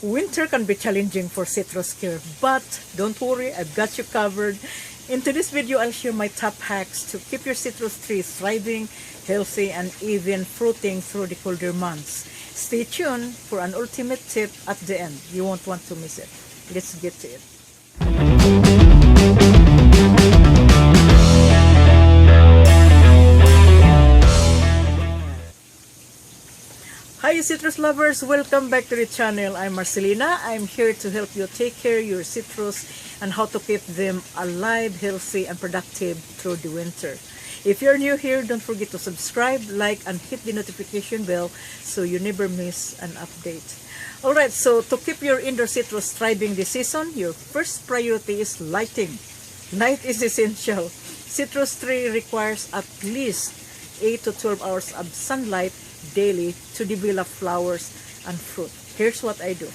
Winter can be challenging for citrus care, but don't worry, I've got you covered. In today's video, I'll share my top hacks to keep your citrus trees thriving, healthy, and even fruiting through the colder months. Stay tuned for an ultimate tip at the end. You won't want to miss it. Let's get to it. Hi citrus lovers, welcome back to the channel. I'm Marcelina. I'm here to help you take care of your citrus and how to keep them alive, healthy, and productive through the winter. If you're new here, don't forget to subscribe, like, and hit the notification bell so you never miss an update. Alright, so to keep your indoor citrus thriving this season, your first priority is lighting. Light is essential. Citrus tree requires at least 8 to 12 hours of sunlight daily to develop flowers and fruit. Here's what I do.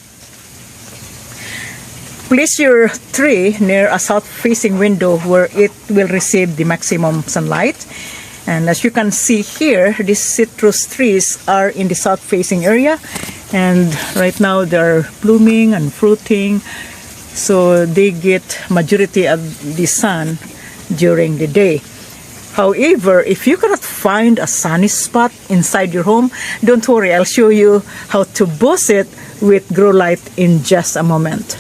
Place your tree near a south-facing window where it will receive the maximum sunlight. And as you can see here, these citrus trees are in the south-facing area, and right now they're blooming and fruiting, so they get majority of the sun during the day. However, if you cannot find a sunny spot inside your home, don't worry, I'll show you how to boost it with grow light in just a moment.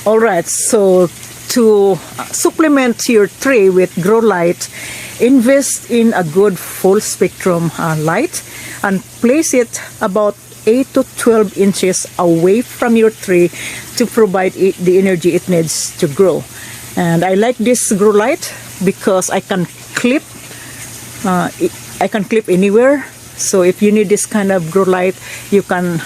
Alright, so to supplement your tree with grow light, invest in a good full spectrum light and place it about 8 to 12 inches away from your tree to provide it the energy it needs to grow. And I like this grow light because I can clip anywhere. So if you need this kind of grow light, you can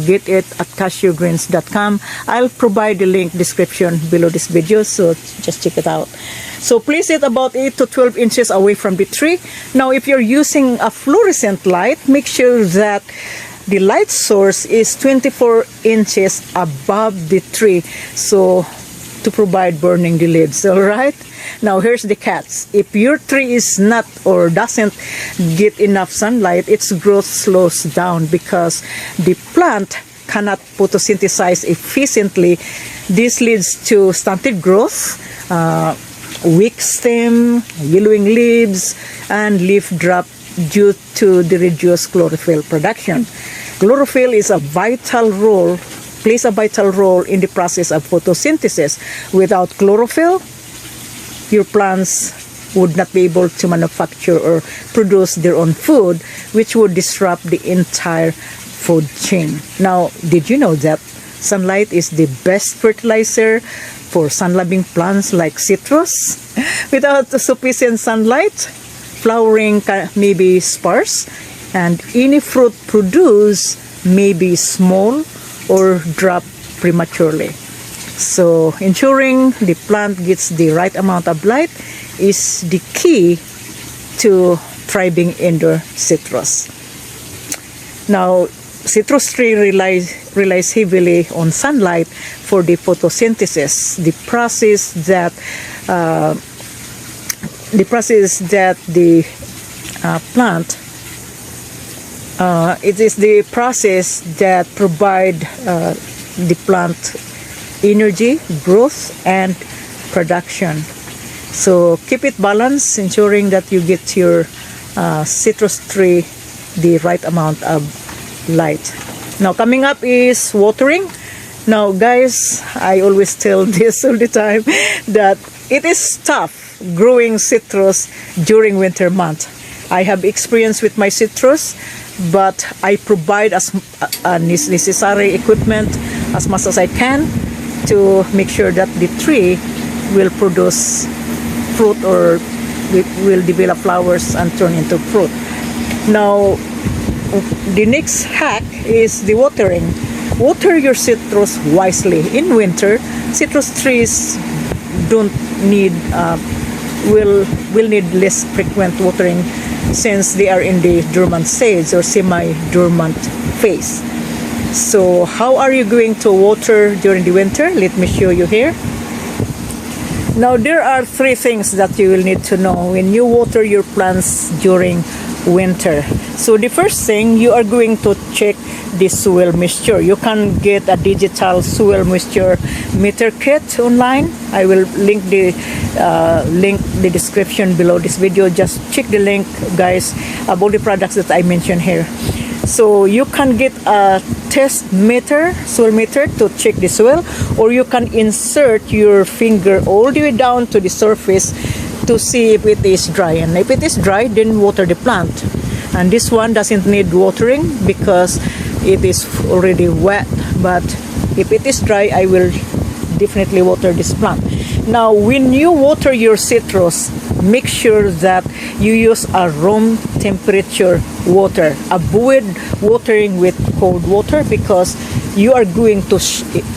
get it at cashewgreens.com. I'll provide the link description below this video, so just check it out. So place it about 8 to 12 inches away from the tree. Now if you're using a fluorescent light, make sure that the light source is 24 inches above the tree, so to provide burning the leaves. All right, now here's the catch. If your tree is not or doesn't get enough sunlight, its growth slows down because the plant cannot photosynthesize efficiently. This leads to stunted growth, weak stem, yellowing leaves, and leaf drop due to the reduced chlorophyll production. Chlorophyll is plays a vital role in the process of photosynthesis. Without chlorophyll, your plants would not be able to manufacture or produce their own food, which would disrupt the entire food chain. Now, did you know that sunlight is the best fertilizer for sun-loving plants like citrus? Without sufficient sunlight, flowering may be sparse, and any fruit produced may be small or drop prematurely. So ensuring the plant gets the right amount of light is the key to thriving indoor citrus. Now, citrus tree relies heavily on sunlight for the photosynthesis, the process that the plant it is the process that provide the plant energy, growth, and production. So keep it balanced, ensuring that you get your citrus tree the right amount of light. Now coming up is watering. Now guys, I always tell this all the time that it is tough growing citrus during winter month. I have experience with my citrus, but I provide as necessary equipment as much as I can to make sure that the tree will produce fruit or will develop flowers and turn into fruit. Now, the next hack is the watering. Water your citrus wisely. In winter, citrus trees don't need will need less frequent watering since they are in the dormant stage or semi-dormant phase. So how are you going to water during the winter? Let me show you here. Now there are 3 things that you will need to know when you water your plants during winter. So the first thing, you are going to check the soil moisture. You can get a digital soil moisture meter kit online. I will link the description below this video. Just check the link, guys, about the products that I mentioned here. So you can get a test meter, soil meter, to check the soil, or you can insert your finger all the way down to the surface to see if it is dry. And if it is dry, then water the plant. And this one doesn't need watering because it is already wet. But if it is dry, I will definitely water this plant. Now, when you water your citrus, make sure that you use a room temperature water. Avoid watering with cold water because you are going to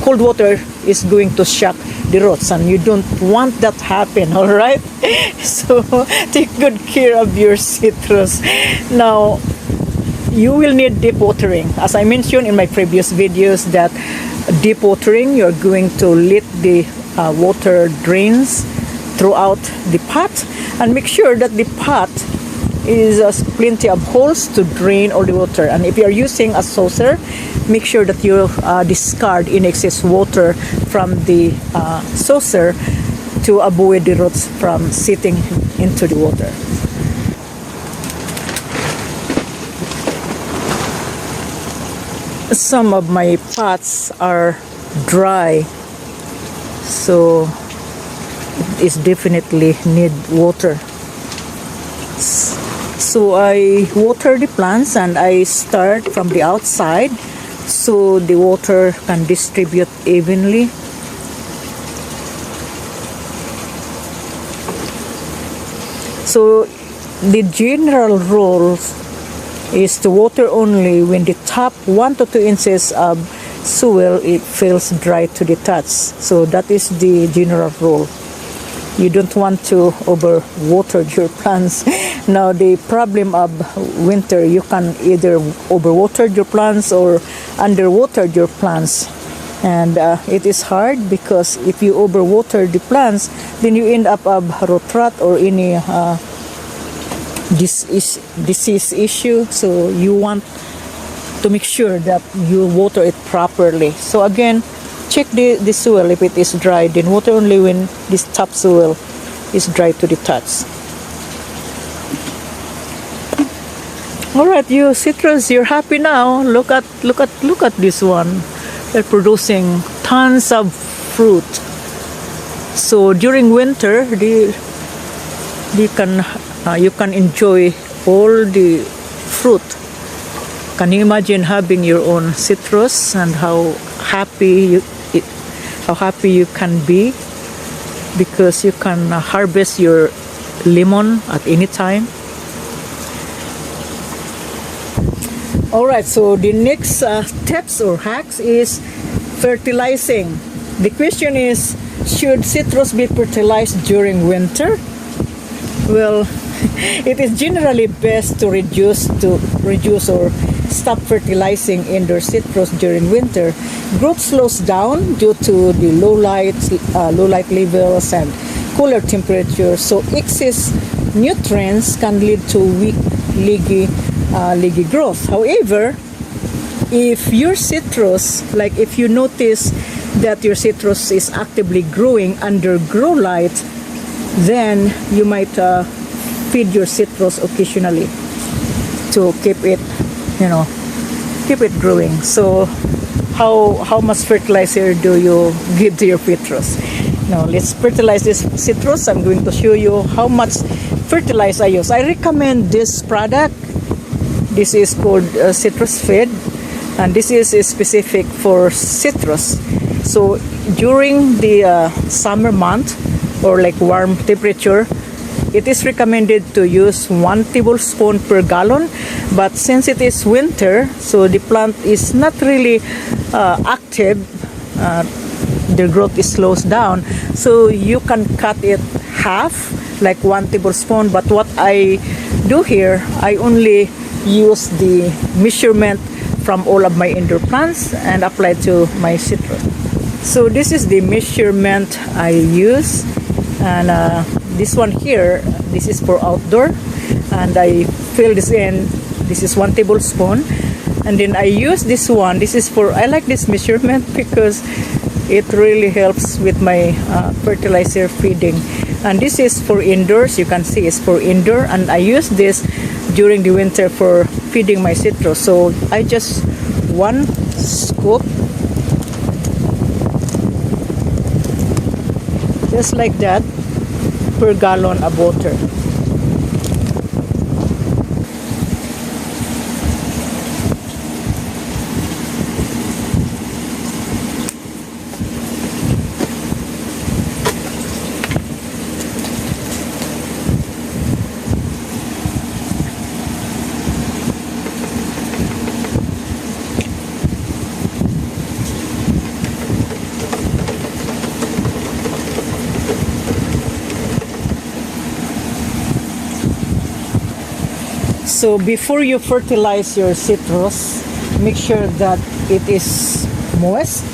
cold water is going to shock the roots, and you don't want that happen. All right, so take good care of your citrus. Now, you will need deep watering. As I mentioned in my previous videos, that deep watering, you're going to let the water drains throughout the pot, and make sure that the pot is plenty of holes to drain all the water. And if you are using a saucer, make sure that you discard in excess water from the saucer to avoid the roots from sitting into the water. Some of my pots are dry, so it is definitely need water. So I water the plants, and I start from the outside so the water can distribute evenly. So the general rule is to water only when the top 1 to 2 inches of soil it feels dry to the touch. So that is the general rule. You don't want to overwater your plants. Now, the problem of winter, you can either overwater your plants or underwater your plants. And it is hard because if you overwater the plants, then you end up of root rot or any disease issue. So you want to make sure that you water it properly. So again, check the soil. If it is dry, then water only when this top soil is dry to the touch. All right, you citrus, you're happy now. Look at this one. They're producing tons of fruit. So during winter, you can enjoy all the fruit. Can you imagine having your own citrus and how happy you can be, because you can harvest your lemon at any time. All right, so the next tips or hacks is fertilizing. The question is, should citrus be fertilized during winter? Well, it is generally best to reduce or stop fertilizing indoor citrus during winter. Growth slows down due to the low light levels and cooler temperatures. So excess nutrients can lead to weak, leggy growth. However, if your citrus, like if you notice that your citrus is actively growing under grow light, then you might feed your citrus occasionally to keep it growing. So how much fertilizer do you give to your citrus? Now let's fertilize this citrus. I'm going to show you how much fertilizer I use. I recommend this product. This is called Citrus Feed, and this is specific for citrus. So during the summer month or like warm temperature, it is recommended to use 1 tablespoon per gallon. But since it is winter, so the plant is not really active, their growth is slows down, so you can cut it half, like 1 tablespoon. But what I do here, I only use the measurement from all of my indoor plants and apply to my citrus. So this is the measurement I use, and this one here, this is for outdoor, and I fill this in. This is 1 tablespoon. And then I use this one. This is for, I like this measurement because it really helps with my fertilizer feeding. And this is for indoors. You can see it's for indoor. And I use this during the winter for feeding my citrus. So I just 1 scoop, just like that, per gallon of water. So before you fertilize your citrus, make sure that it is moist.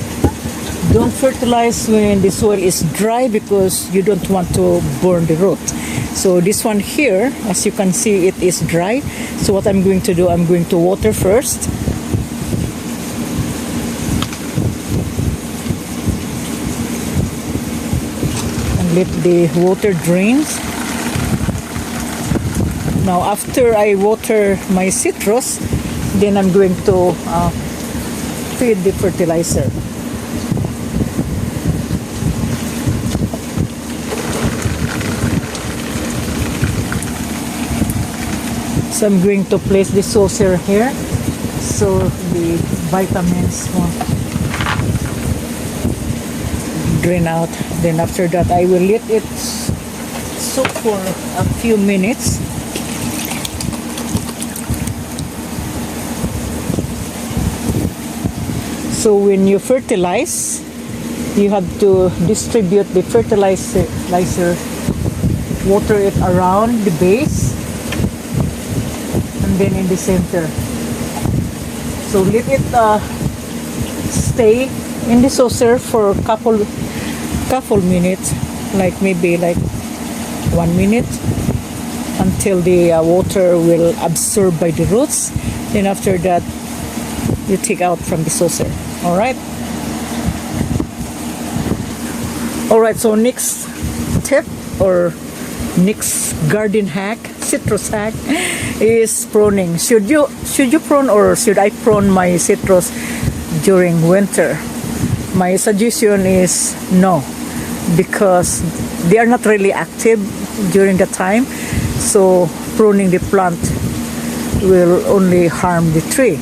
Don't fertilize when the soil is dry because you don't want to burn the root. So this one here, as you can see, it is dry. So what I'm going to do, I'm going to water first. And let the water drains. Now after I water my citrus, then I'm going to feed the fertilizer. So I'm going to place the saucer here so the vitamins won't drain out. Then after that I will let it soak for a few minutes. So when you fertilize, you have to distribute the fertilizer, water it around the base, and then in the center. So let it stay in the saucer for a couple minutes, like maybe like 1 minute, until the water will absorb by the roots. Then after that, you take out from the saucer. All right. So next tip or next garden hack, citrus hack, is pruning. Should you prune, or should I prune my citrus during winter? My suggestion is no, because they are not really active during the time. So pruning the plant will only harm the tree.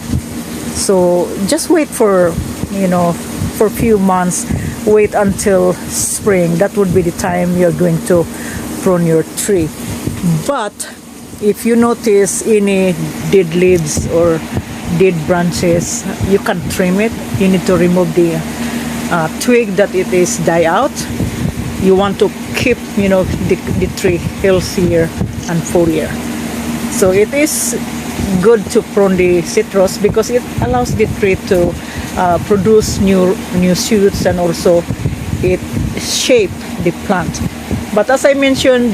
So just wait for a few months. Wait until spring. That would be the time you're going to prune your tree. But if you notice any dead leaves or dead branches, you can trim it. You need to remove the twig that it is die out. You want to keep the tree healthier and foliar. So it is good to prune the citrus because it allows the tree to produce new shoots, and also it shape the plant. But as I mentioned,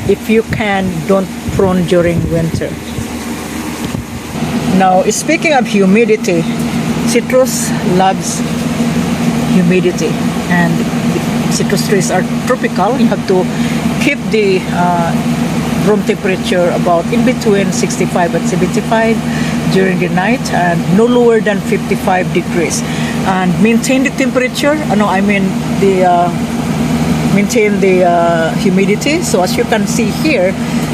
if you can, don't prune during winter. Now speaking of humidity, citrus loves humidity, and citrus trees are tropical. You have to keep the room temperature about in between 65 and 75 during the night, and no lower than 55 degrees. And maintain the temperature. Maintain the humidity. So as you can see here,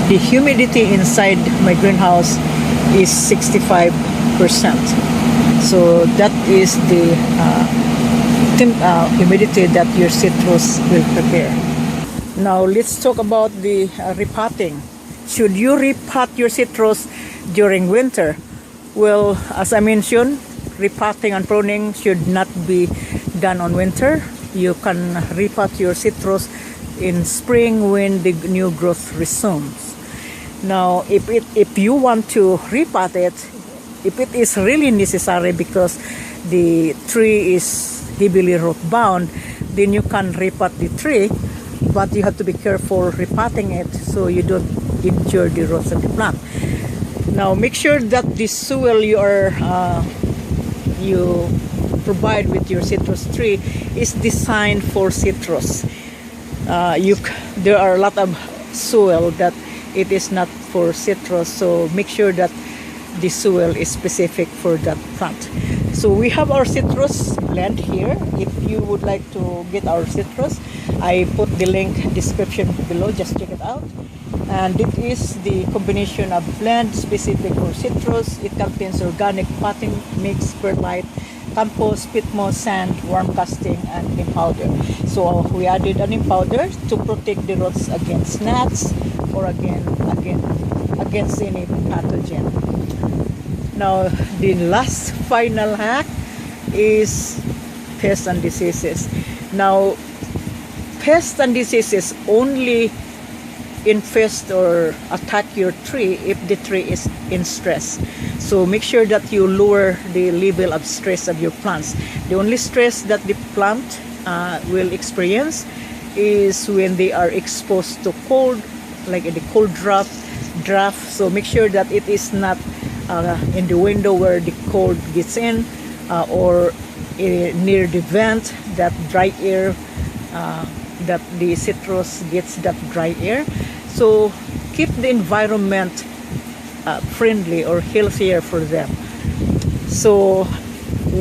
the humidity inside my greenhouse is 65%. So that is the humidity that your citrus will prepare. Now let's talk about the repotting. Should you repot your citrus during winter? Well, as I mentioned, repotting and pruning should not be done on winter. You can repot your citrus in spring when the new growth resumes. Now, if you want to repot it, if it is really necessary because the tree is heavily root bound, then you can repot the tree. But you have to be careful repotting it so you don't injure the roots of the plant. Now make sure that the soil you provide with your citrus tree is designed for citrus. There are a lot of soil that it is not for citrus, so make sure that the soil is specific for that plant. So we have our citrus blend here. If you would like to get our citrus, I put the link description below, just check it out. And it is the combination of blend specific for citrus. It contains organic potting mix, perlite, compost, pit moss, sand, worm casting, and neem powder. So we added a neem powder to protect the roots against gnats or against any pathogen. Now the last final hack is pests and diseases. Now pests and diseases only infest or attack your tree if the tree is in stress. So make sure that you lower the level of stress of your plants. The only stress that the plant will experience is when they are exposed to cold, like in the cold draft. So make sure that it is not in the window where the cold gets in, or near the vent, that dry air, that the citrus gets that dry air. So keep the environment friendly or healthier for them. So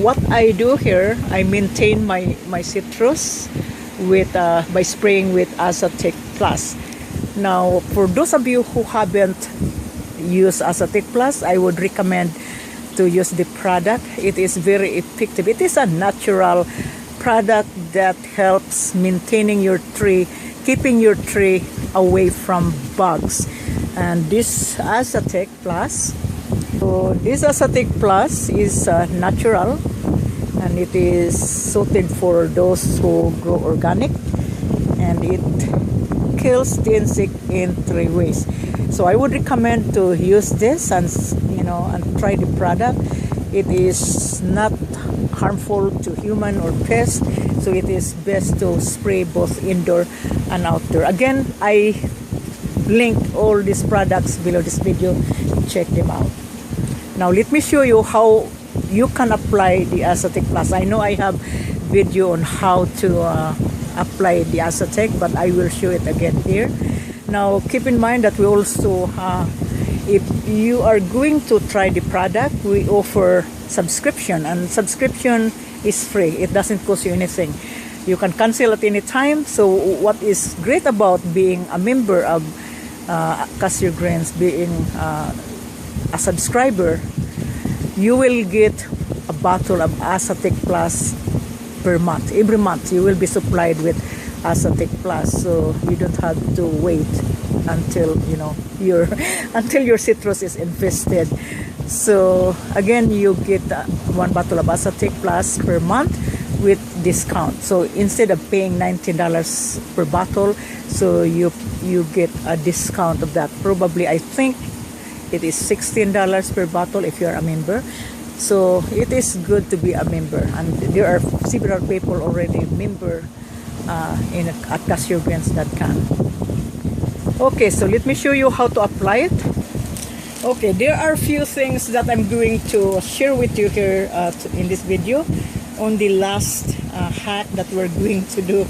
what I do here, I maintain my citrus with by spraying with Azotec Plus. Now for those of you who haven't used Azotec Plus, I would recommend to use the product. It is very effective. It is a natural product that helps maintaining your tree, keeping your tree away from bugs. And this Azotec Plus, so this Azotec Plus is natural, and it is suited for those who grow organic, and it kills the insect in 3 ways. So I would recommend to use this and try the product. It is not harmful to human or pest, so it is best to spray both indoor and outdoor. Again, I linked all these products below this video. Check them out. Now let me show you how you can apply the Azotec Plus. I know I have video on how to apply the Azotec, but I will show it again here. Now keep in mind that we also if you are going to try the product, we offer subscription, and subscription is free. It doesn't cost you anything. You can cancel at any time. So what is great about being a member of Cassia Greens, being a subscriber, you will get a bottle of Azotec Plus per month. Every month you will be supplied with Azotec Plus, so you don't have to wait until until your citrus is infested. So again, you get 1 bottle of Azotec Plus per month with discount. So instead of paying $19 per bottle, so you get a discount of that. Probably, I think it is $16 per bottle if you are a member. So it is good to be a member, and there are several people already member at CasioGreens.com. Okay, so let me show you how to apply it. Okay, there are a few things that I'm going to share with you here in this video on the last hack that we're going to do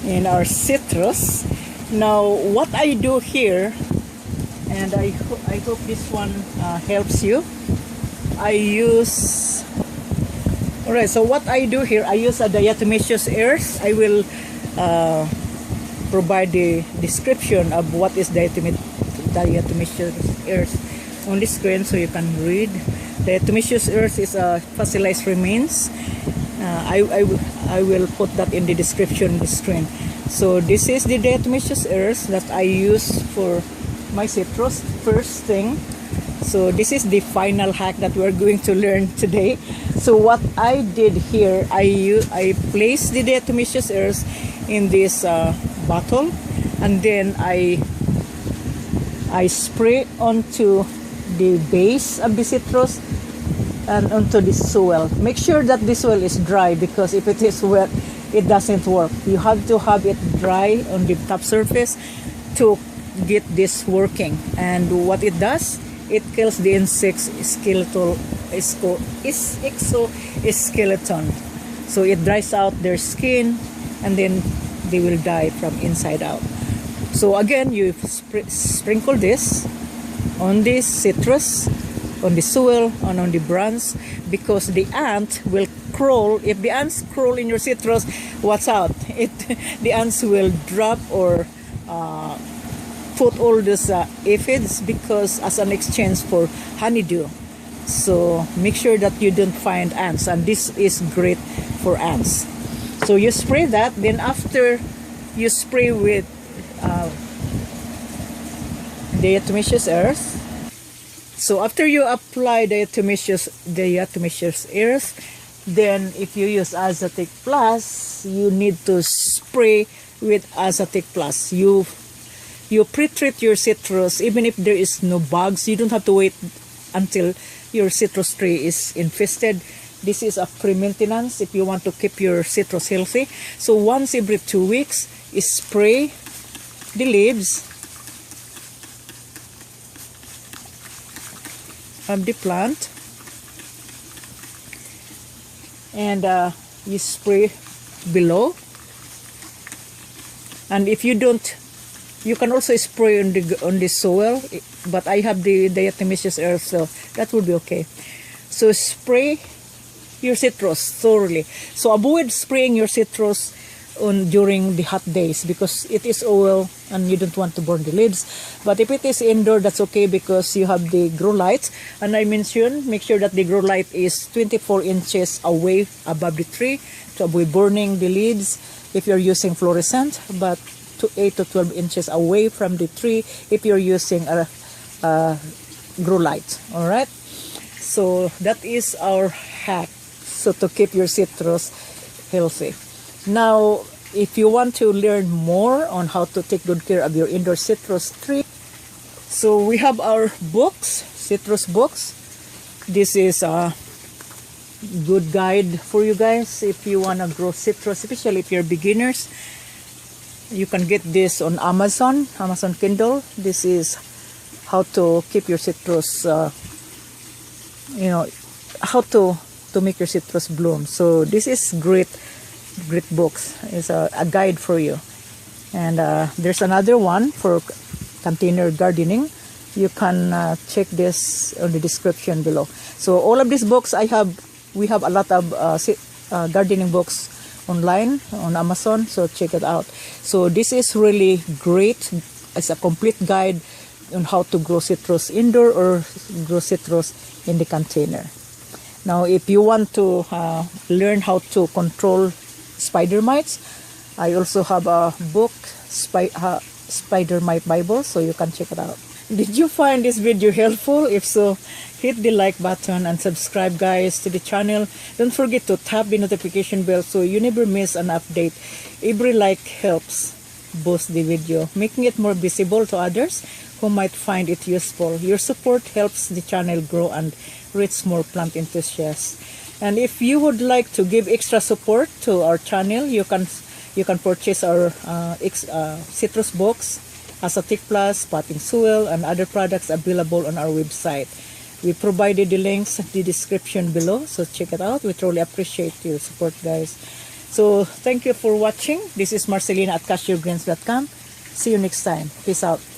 in our citrus. Now, what I do here, and I hope this one helps you. Alright, so what I do here, I use a diatomaceous earth. I will provide the description of what is diatomaceous earth on the screen so you can read. Diatomaceous earth is fossilized remains. I will put that in the description of the screen. So this is the diatomaceous earth that I use for my citrus. First thing, so this is the final hack that we're going to learn today. So what I did here, I placed the diatomaceous earth in this bottle, and then I spray onto the base of the citrus and onto the soil. Make sure that the soil is dry, because if it is wet, it doesn't work. You have to have it dry on the top surface to get this working. And what it does, it kills the insects exoskeleton. So it dries out their skin, and then they will die from inside out. So again, you sprinkle this on this citrus, on the soil, and on the branch, because the ant will crawl. If the ants crawl in your citrus, watch out. The ants will drop or put all these aphids, because as an exchange for honeydew. So make sure that you don't find ants, and this is great for ants. So you spray that, then after you spray with diatomaceous earth. So after you apply diatomaceous earth, then if you use Azotic Plus, you need to spray with Azotic Plus. You pre-treat your citrus. Even if there is no bugs, you don't have to wait until your citrus tree is infested. This is a pre-maintenance if you want to keep your citrus healthy. So once every 2 weeks, spray the leaves of the plant, and you spray below. And if you don't, you can also spray on the soil, but I have the diatomaceous earth, so that will be okay. So spray your citrus thoroughly. So avoid spraying your citrus during the hot days, because it is oil and you don't want to burn the leaves. But if it is indoor, that's okay, because you have the grow light. And I mentioned, make sure that the grow light is 24 inches away above the tree to avoid burning the leaves if you're using fluorescent, but to 8 to 12 inches away from the tree if you're using a grow light. All right, so that is our hack, so to keep your citrus healthy. Now, if you want to learn more on how to take good care of your indoor citrus tree, so we have our books, citrus books. This is a good guide for you guys if you want to grow citrus, especially if you're beginners. You can get this on Amazon Kindle. This is how to keep your citrus, how to make your citrus bloom. So this is great books. It's a guide for you. And there's another one for container gardening. You can check this on the description below. So all of these books we have a lot of gardening books online on Amazon, so check it out. So this is really great. It's a complete guide on how to grow citrus indoor or grow citrus in the container. Now, if you want to learn how to control spider mites, I also have a book, Spider Mite Bible, so you can check it out. Did you find this video helpful? If so, hit the like button and subscribe, guys, to the channel. Don't forget to tap the notification bell so you never miss an update. Every like helps boost the video, making it more visible to others who might find it useful. Your support helps the channel grow and reach more plant enthusiasts. And if you would like to give extra support to our channel, you can purchase our citrus box, Azotic Plus, potting soil, and other products available on our website. We provided the links in the description below, so check it out. We truly appreciate your support, guys. So thank you for watching. This is Marcelina at cashewgreens.com. See you next time. Peace out.